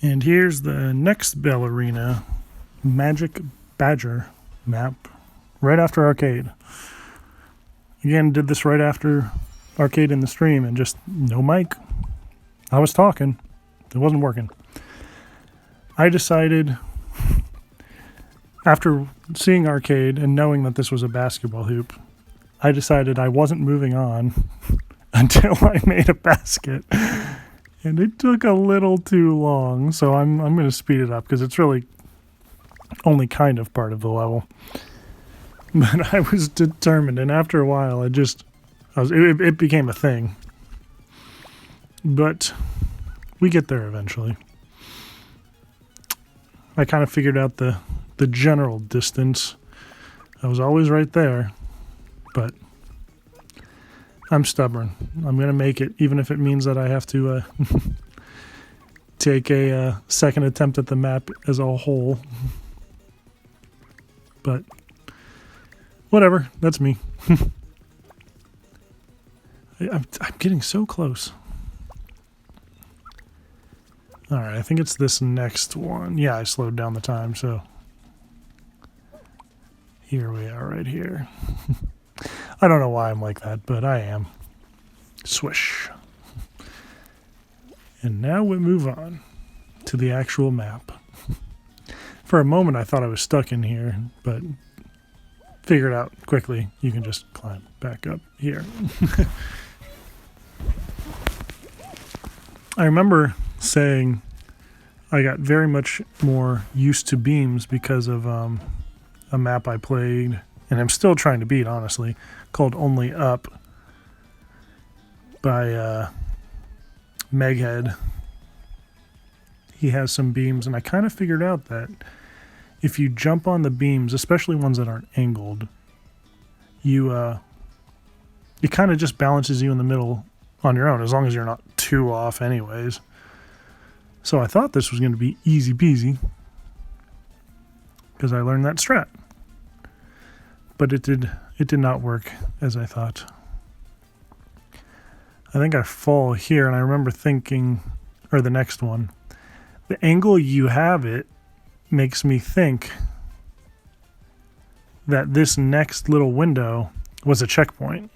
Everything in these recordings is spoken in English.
And here's the next Bellerina Magic Badger map right after Arcade. Again, did this right after Arcade in the stream and just no mic. I was talking. It wasn't working. I decided, after seeing Arcade and knowing that this was a basketball hoop, I decided I wasn't moving on until I made a basket. And it took a little too long, so I'm going to speed it up because it's really only kind of part of the level. But I was determined, and after a while, it became a thing. But we get there eventually. I kind of figured out the general distance. I was always right there, but I'm stubborn. I'm going to make it, even if it means that I have to take a second attempt at the map as a whole. But whatever, that's me. I'm getting so close. All right, I think it's this next one. Yeah, I slowed down the time, so here we are right here. I don't know why I'm like that, but I am. Swish. And now we move on to the actual map. For a moment, I thought I was stuck in here, but figured out quickly you can just climb back up here. I remember saying I got very much more used to beams because of a map I played, and I'm still trying to beat, honestly, called Only Up by Meghead. He has some beams, and I kind of figured out that if you jump on the beams, especially ones that aren't angled, it kind of just balances you in the middle on your own, as long as you're not too off anyways. So I thought this was going to be easy peasy because I learned that strat. But it did not work as I thought. I think I fall here, and I remember thinking, or the next one, the angle you have it makes me think that this next little window was a checkpoint.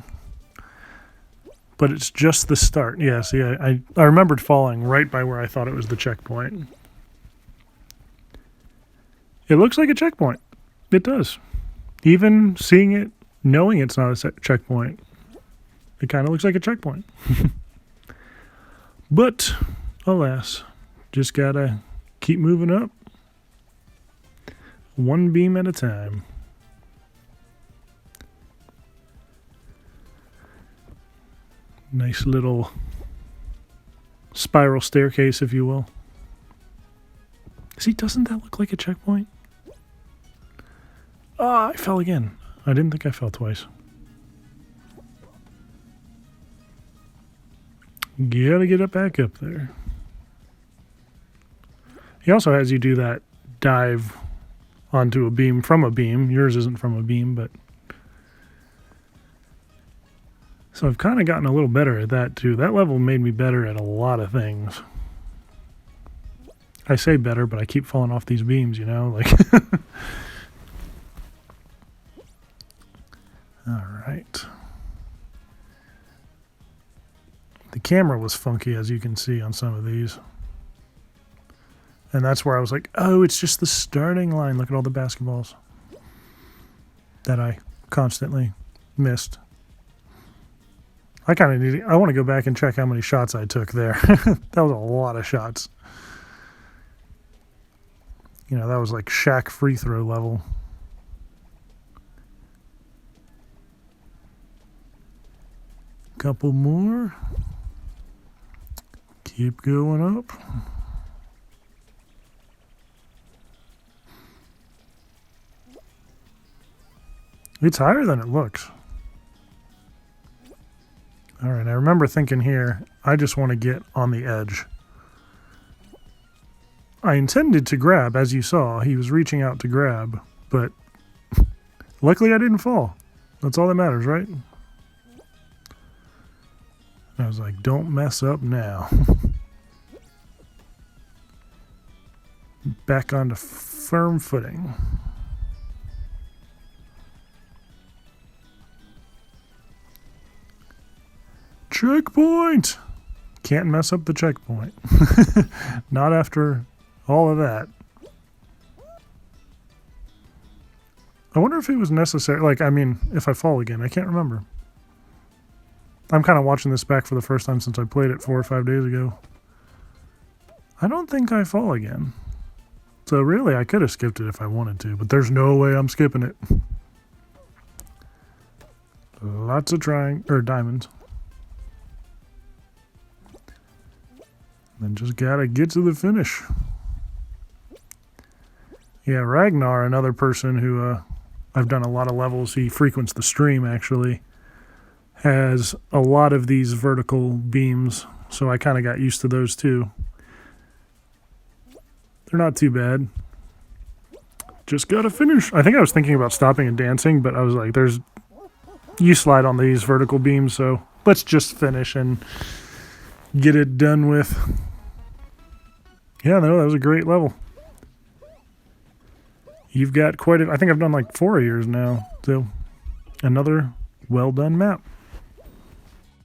But it's just the start. Yeah, see, I remembered falling right by where I thought it was the checkpoint. It looks like a checkpoint. It does. Even seeing it, knowing it's not a checkpoint, it kind of looks like a checkpoint. But, alas, just gotta keep moving up. One beam at a time. Nice little spiral staircase, if you will. See, doesn't that look like a checkpoint? Ah, I fell again. I didn't think I fell twice. Gotta get up back up there. He also has you do that dive onto a beam from a beam. Yours isn't from a beam, but... So I've kind of gotten a little better at that too. That level made me better at a lot of things. I say better, but I keep falling off these beams, you know? Like, all right. The camera was funky, as you can see on some of these. And that's where I was like, oh, it's just the starting line. Look at all the basketballs that I constantly missed. I want to go back and check how many shots I took there. That was a lot of shots. You know, that was like Shaq free throw level. Couple more. Keep going up. It's higher than it looks. All right, I remember thinking here, I just want to get on the edge. I intended to grab, as you saw. He was reaching out to grab, but luckily I didn't fall. That's all that matters, right? I was like, don't mess up now. back onto firm footing. Checkpoint! Can't mess up the checkpoint. Not after all of that. I wonder if it was necessary. Like, I mean, if I fall again, I can't remember. I'm kind of watching this back for the first time since I played it 4 or 5 days ago. I don't think I fall again. So really, I could have skipped it if I wanted to, but there's no way I'm skipping it. Lots of diamonds. Then just gotta get to the finish. Yeah, Ragnar, another person who I've done a lot of levels. He frequents the stream, actually. Has a lot of these vertical beams, so I kind of got used to those too. They're not too bad. Just gotta finish. I think I was thinking about stopping and dancing, but I was like, you slide on these vertical beams, so let's just finish and get it done with. Yeah, no, that was a great level. You've got I think I've done like 4 years now, so another well done map.